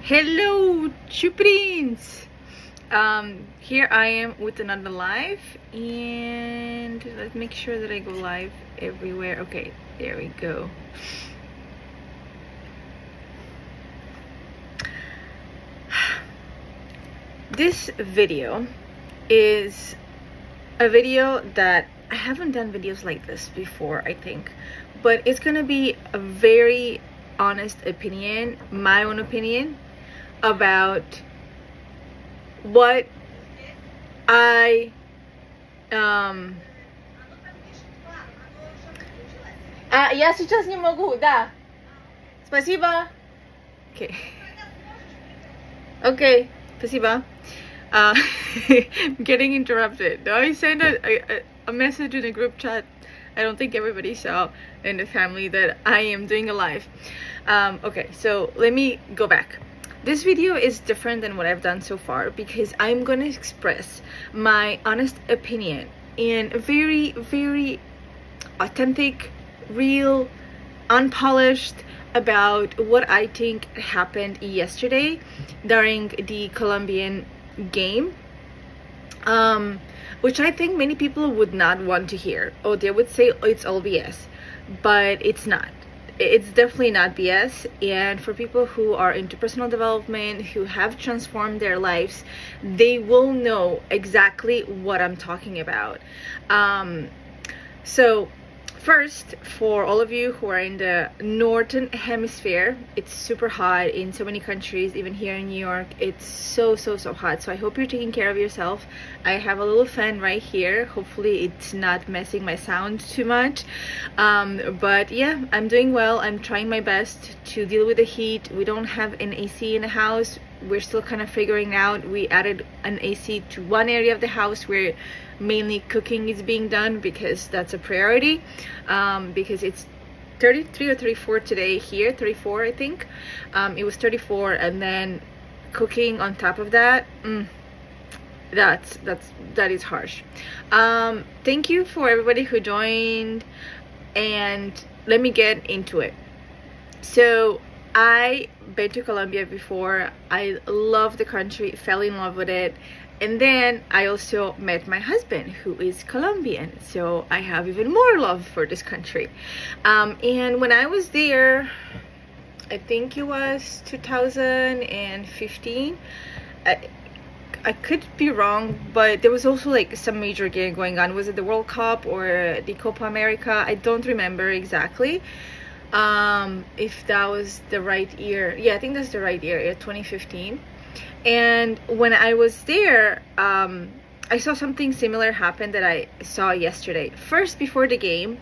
Hello, Chuprins! Here I am with another live, and let's make sure that I go live everywhere. Okay, there we go. This video is a video that I haven't done videos like this before, I think, but it's gonna be a very honest opinion, my own opinion, about what I я сейчас не могу, да. Спасибо. Okay. Okay, спасибо. I'm getting interrupted. I sent a message in a group chat. I don't think everybody saw in the family that I am doing a live. Okay, so let me go back. This video is different than what I've done so far because I'm going to express my honest opinion in very, very authentic, real, unpolished about what I think happened yesterday during the Colombian game, which I think many people would not want to hear. Or they would say, oh, it's all BS, but it's not. It's definitely not BS. And for people who are into personal development, who have transformed their lives, they will know exactly what I'm talking about. So first, for all of you who are in the northern hemisphere, it's super hot in so many countries. Even here in New York, it's so hot. So I hope you're taking care of yourself. I have a little fan right here. Hopefully it's not messing my sound too much, but yeah, I'm doing well. I'm trying my best to deal with the heat. We don't have an AC in the house. We're still kind of figuring out. We added an AC to one area of the house where mainly cooking is being done because that's a priority, because it's 33 or 34 today here, 34 I think. It was 34, and then cooking on top of that, that is harsh. Thank you for everybody who joined, and let me get into it. So I been to Colombia before. I love the country, fell in love with it, and then I also met my husband who is Colombian, so I have even more love for this country. And when I was there, I think it was 2015, I could be wrong, but there was also like some major game going on. Was it the World Cup or the Copa America? I don't remember exactly if that was the right year. Yeah, I think that's the right year, 2015. And when I was there, I saw something similar happen that I saw yesterday. First, before the game,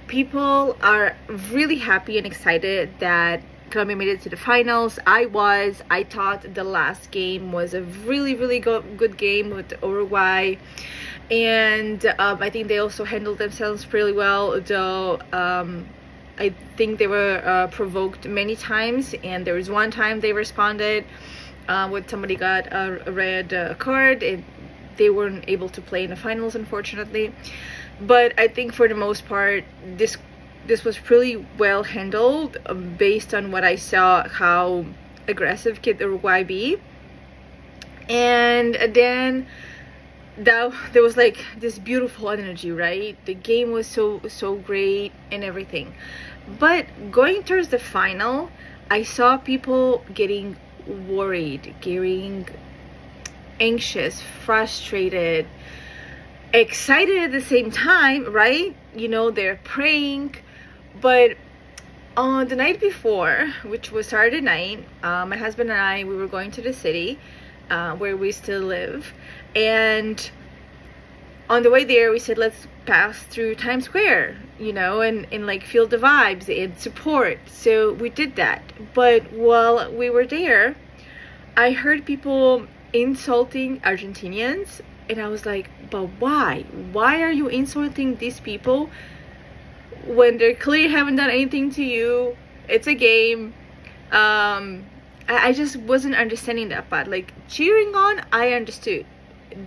people are really happy and excited that Colombia made it to the finals. I thought the last game was a really good game with Uruguay, and I think they also handled themselves pretty well, though I think they were provoked many times, and there was one time they responded when somebody got a red card, and they weren't able to play in the finals, unfortunately. But I think for the most part, this was pretty well handled, based on what I saw, how aggressive could Uruguay be. And then there was like this beautiful energy, right? The game was so great and everything. But going towards the final, I saw people getting worried, getting anxious, frustrated, excited at the same time, right? You know, they're praying. But on the night before, which was Saturday night, my husband and I, we were going to the city where we still live, and on the way there we said, let's pass through Times Square, you know, and like feel the vibes and support. So we did that. But while we were there, I heard people insulting Argentinians, and I was like, but why are you insulting these people when they clearly haven't done anything to you? It's a game. I just wasn't understanding that part. Like, cheering on, I understood.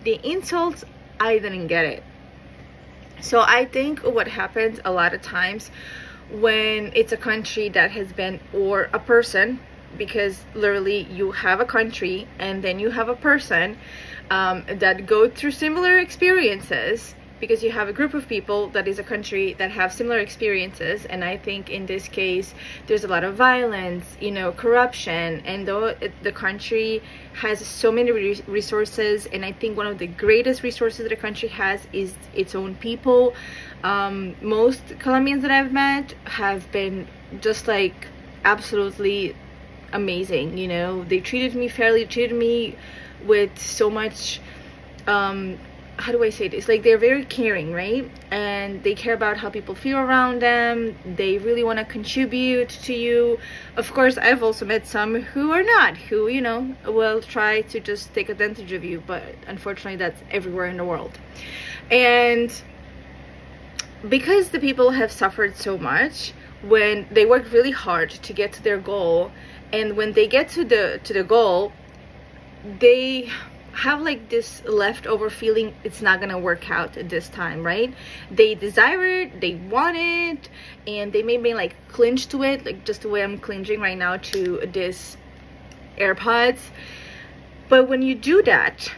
The insults, I didn't get it. So I think what happens a lot of times when it's a country that has been, or a person because literally you have a country and then you have a person that go through similar experiences, because you have a group of people that is a country that have similar experiences. And I think in this case there's a lot of violence, you know, corruption, and though the country has so many resources, and I think one of the greatest resources the country has is its own people. Most Colombians that I've met have been just like absolutely amazing, you know. They treated me fairly, treated me with so much how do I say this, like they're very caring, right? And they care about how people feel around them. They really want to contribute to you. Of course, I've also met some who are not, who, you know, will try to just take advantage of you, but unfortunately that's everywhere in the world. And because the people have suffered so much, when they work really hard to get to their goal, and when they get to the goal, they have like this leftover feeling it's not gonna work out this time, right? They desire it, they want it, and they may like clinch to it, like just the way I'm clinching right now to this AirPods. But when you do that,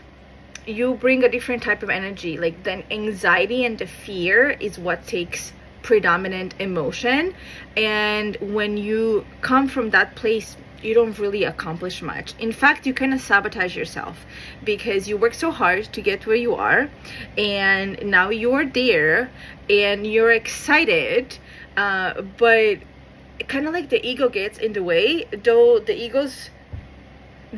you bring a different type of energy. Like the anxiety and the fear is what takes predominant emotion, and when you come from that place, you don't really accomplish much. In fact, you kind of sabotage yourself, because you work so hard to get where you are, and now you're there and you're excited, but kind of like the ego gets in the way. Though the ego's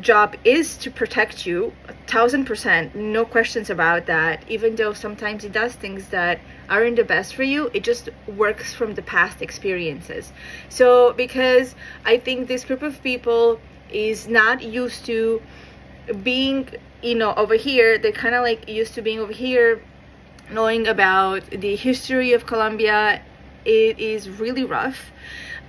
job is to protect you 1000%, no questions about that. Even though sometimes it does things that aren't the best for you, it just works from the past experiences. So because I think this group of people is not used to being, you know, over here, they're kind of like used to being over here, knowing about the history of Colombia. It is really rough.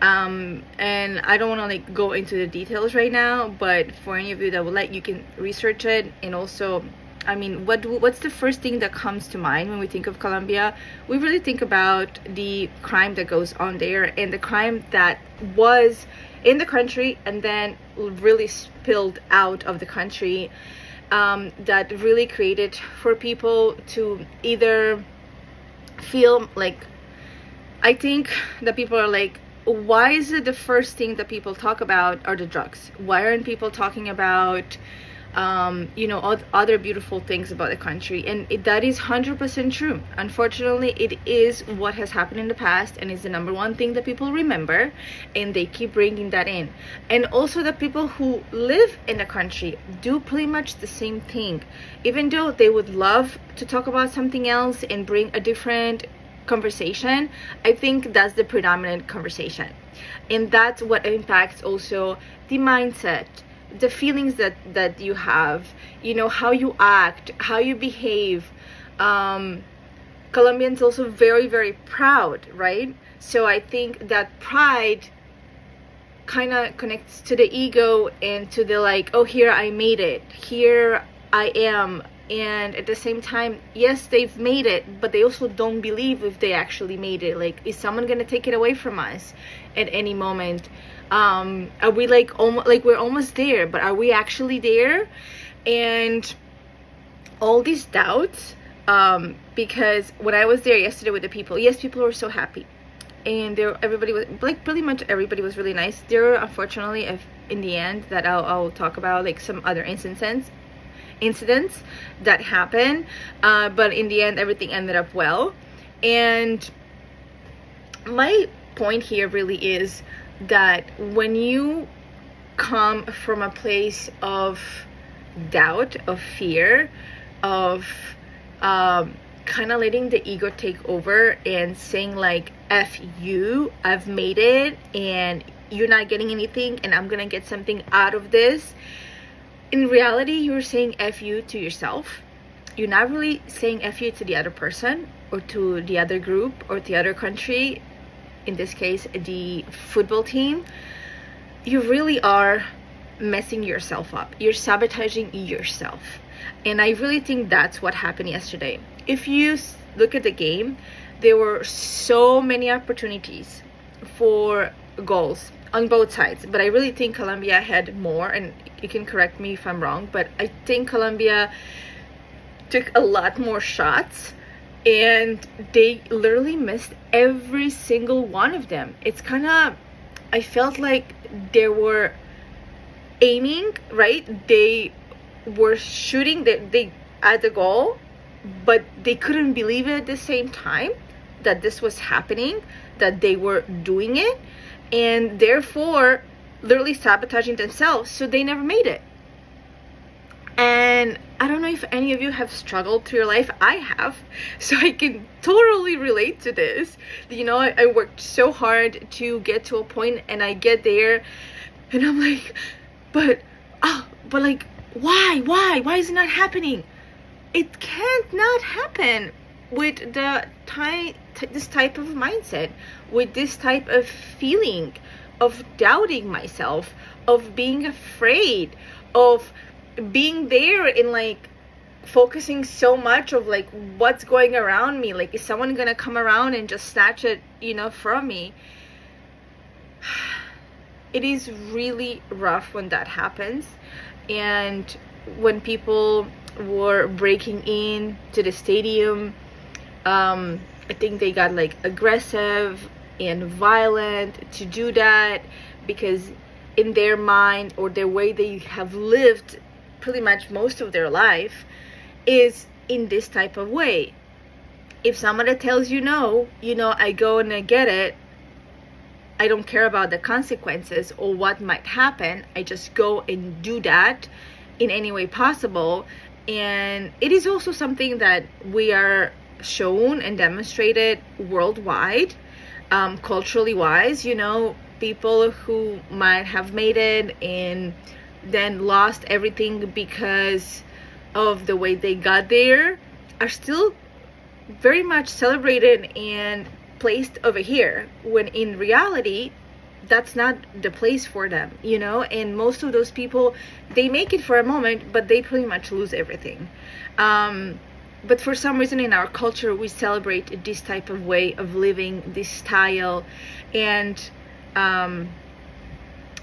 And I don't want to like go into the details right now, but for any of you that would like, you can research it. And also, I mean, what's the first thing that comes to mind when we think of Colombia? We really think about the crime that goes on there, and the crime that was in the country and then really spilled out of the country, that really created for people to either feel like, I think that people are like, why is it the first thing that people talk about are the drugs? Why aren't people talking about you know, other beautiful things about the country? And that is 100% true. Unfortunately, it is what has happened in the past, and it's the number one thing that people remember, and they keep bringing that in. And also the people who live in the country do pretty much the same thing, even though they would love to talk about something else and bring a different conversation. I think that's the predominant conversation, and that's what impacts also the mindset, the feelings that you have, you know, how you act, how you behave. Colombians also very, very proud, right? So I think that pride kind of connects to the ego and to the like, oh, here I made it, here I am. And at the same time, yes, they've made it, but they also don't believe if they actually made it. Like, is someone gonna take it away from us at any moment? Are we like almost like we're almost there, but are we actually there? And all these doubts, because when I was there yesterday with the people, yes, people were so happy, and everybody was like, pretty much everybody was really nice. There were, unfortunately, in the end, that I'll talk about, like some other incidents that happen, but in the end everything ended up well. And my point here really is that when you come from a place of doubt, of fear, of kind of letting the ego take over and saying like, F you, I've made it and you're not getting anything and I'm gonna get something out of this, in reality, you're saying F you to yourself. You're not really saying F you to the other person or to the other group or the other country, in this case, the football team. You really are messing yourself up. You're sabotaging yourself. And I really think that's what happened yesterday. If you look at the game, there were so many opportunities for goals on both sides, but I really think Colombia had more, and you can correct me if I'm wrong, but I think Colombia took a lot more shots, and they literally missed every single one of them. It's kind of, I felt like they were aiming, right? They were shooting they at the goal, but they couldn't believe it at the same time that this was happening, that they were doing it, and therefore literally sabotaging themselves, so they never made it. And I don't know if any of you have struggled through your life. I have, so I can totally relate to this. You know, I worked so hard to get to a point, and I get there and I'm like, but like, why is it not happening? It can't not happen with this type of mindset, with this type of feeling of doubting myself, of being afraid, of being there and like focusing so much of like what's going around me, like is someone gonna come around and just snatch it, you know, from me. It is really rough when that happens, and when people were breaking in to the stadium, I think they got like aggressive and violent to do that, because in their mind, or their way they have lived pretty much most of their life, is in this type of way. If somebody tells you no, you know, I go and I get it. I don't care about the consequences or what might happen. I just go and do that in any way possible. And it is also something that we are shown and demonstrated worldwide, culturally wise. You know, people who might have made it and then lost everything because of the way they got there are still very much celebrated and placed over here, when in reality that's not the place for them, you know. And most of those people, they make it for a moment, but they pretty much lose everything. But for some reason in our culture, we celebrate this type of way of living, this style. And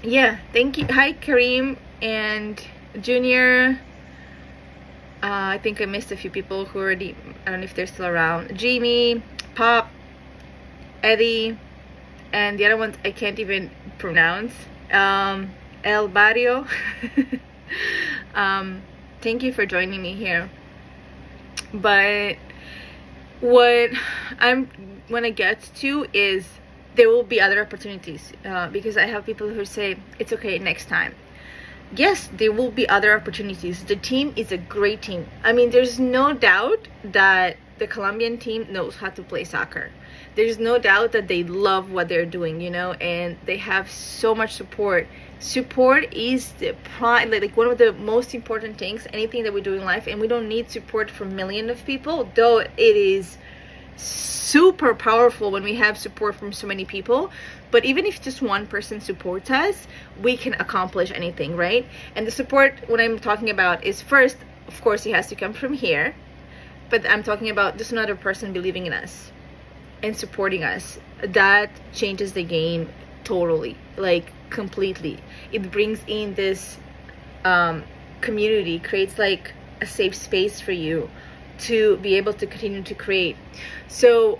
yeah, thank you. Hi Kareem and Junior. I think I missed a few people who already, I don't know if they're still around. Jamie, Pop, Eddie, and the other ones I can't even pronounce. El Barrio. Thank you for joining me here. But what I'm when I get to is there will be other opportunities, because I have people who say it's okay next time. Yes, there will be other opportunities. The team is a great team. I mean, there's no doubt that the Colombian team knows how to play soccer. There's no doubt that they love what they're doing, you know, and they have so much support. Support is the prime, like one of the most important things, anything that we do in life. And we don't need support from millions of people, though it is super powerful when we have support from so many people. But even if just one person supports us, we can accomplish anything, right? And the support, what I'm talking about is, first, of course, it has to come from here, but I'm talking about just another person believing in us and supporting us. That changes the game totally, like completely. It brings in this community, creates like a safe space for you to be able to continue to create. So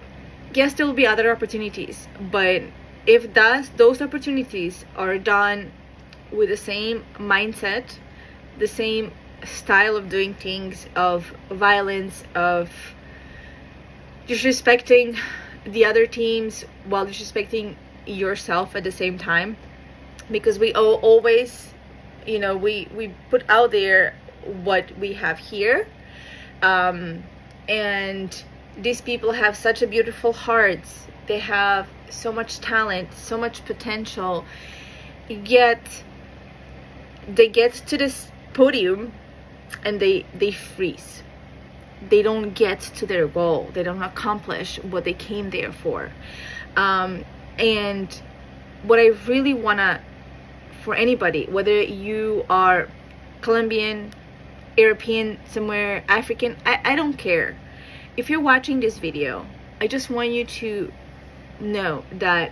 yes, there will be other opportunities, but if those opportunities are done with the same mindset, the same style of doing things, of violence, of disrespecting the other teams while disrespecting yourself at the same time, because we always, you know, we put out there what we have here, and these people have such a beautiful hearts. They have so much talent, so much potential, yet they get to this podium and they freeze. They don't get to their goal. They don't accomplish what they came there for. And what I really wanna, for anybody, whether you are Colombian, European, somewhere African, I don't care. If you're watching this video, I just want you to know that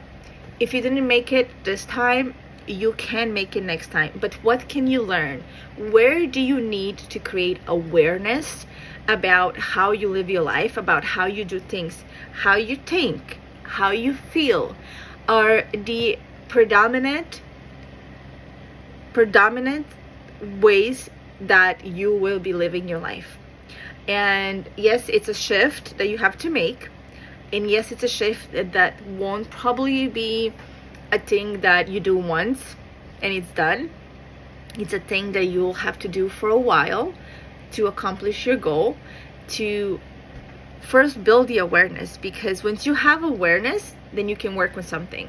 If you didn't make it this time, you can make it next time. But what can you learn? Where do you need to create awareness about how you live your life, about how you do things, how you think, how you feel are the predominant ways that you will be living your life. And yes, it's a shift that you have to make. And yes, it's a shift that won't probably be a thing that you do once and it's done. It's a thing that you'll have to do for a while to accomplish your goal, to first build the awareness, because once you have awareness, then you can work with something.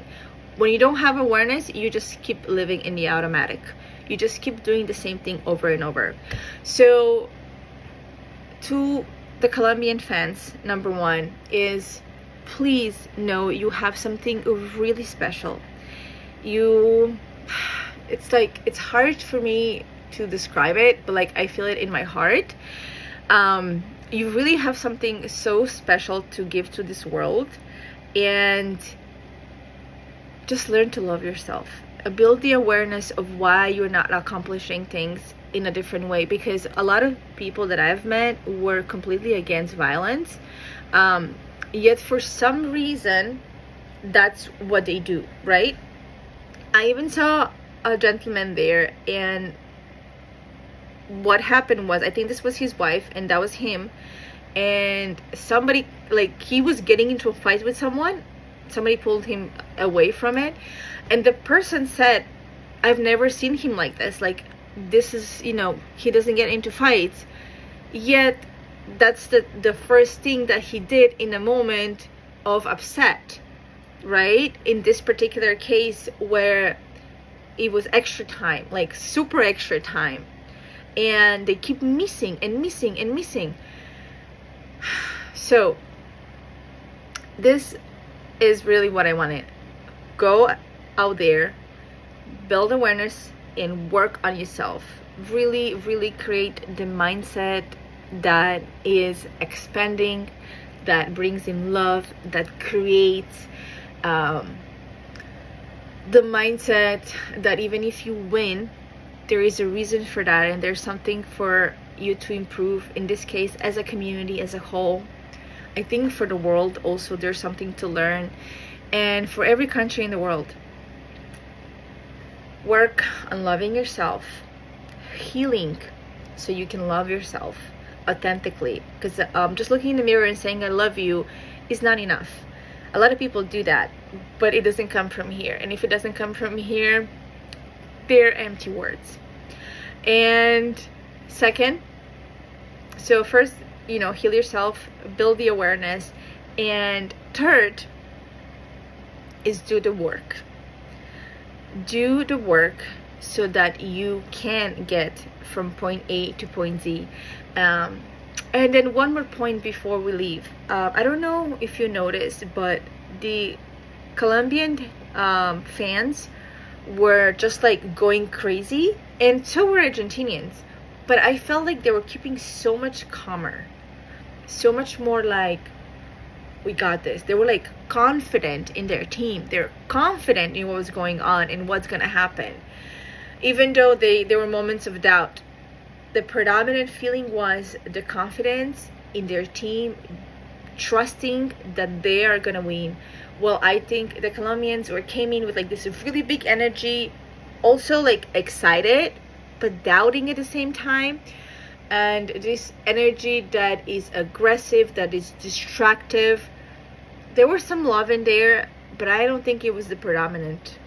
When you don't have awareness, you just keep living in the automatic. You just keep doing the same thing over and over. So to the Colombian fans, number one is, please know you have something really special. It's like, it's hard for me to describe it, but like I feel it in my heart. You really have something so special to give to this world, and just learn to love yourself. Build the awareness of why you're not accomplishing things in a different way, because a lot of people that I've met were completely against violence, yet for some reason that's what they do, right? I even saw a gentleman there, and what happened was, I think this was his wife and that was him, and somebody, like, he was getting into a fight with someone, somebody pulled him away from it, and the person said, I've never seen him like this, like, this is, you know, he doesn't get into fights, yet that's the first thing that he did in a moment of upset, right? In this particular case where it was extra time, like super extra time, and they keep missing and missing and missing. So this is really what I wanted. Go out there, build awareness, and work on yourself. Really, really create the mindset that is expanding, that brings in love, that creates the mindset that even if you win, there is a reason for that, and there's something for you to improve, in this case as a community as a whole. I think for the world also there's something to learn, and for every country in the world. Work on loving yourself, healing, so you can love yourself authentically, because just looking in the mirror and saying I love you is not enough. A lot of people do that, but it doesn't come from here, and if it doesn't come from here, they're empty words. And second, so first, you know, heal yourself, build the awareness, and third is do the work. Do the work so that you can get from point A to point Z. And then one more point before we leave. I don't know if you noticed, but the Colombian fans were just like going crazy, and so were Argentinians. But I felt like they were keeping so much calmer, so much more like, we got this. They were like confident in their team. They're confident in what was going on and what's gonna happen. Even though there were moments of doubt, the predominant feeling was the confidence in their team, trusting that they are gonna win. Well, I think the Colombians came in with like this really big energy, also like excited, but doubting at the same time. And this energy that is aggressive, that is destructive. There was some love in there, but I don't think it was the predominant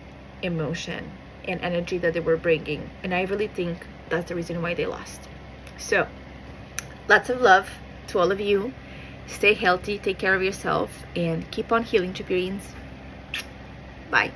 emotion and energy that they were bringing. And I really think that's the reason why they lost. So, lots of love to all of you. Stay healthy, take care of yourself, and keep on healing, Chipians. Bye.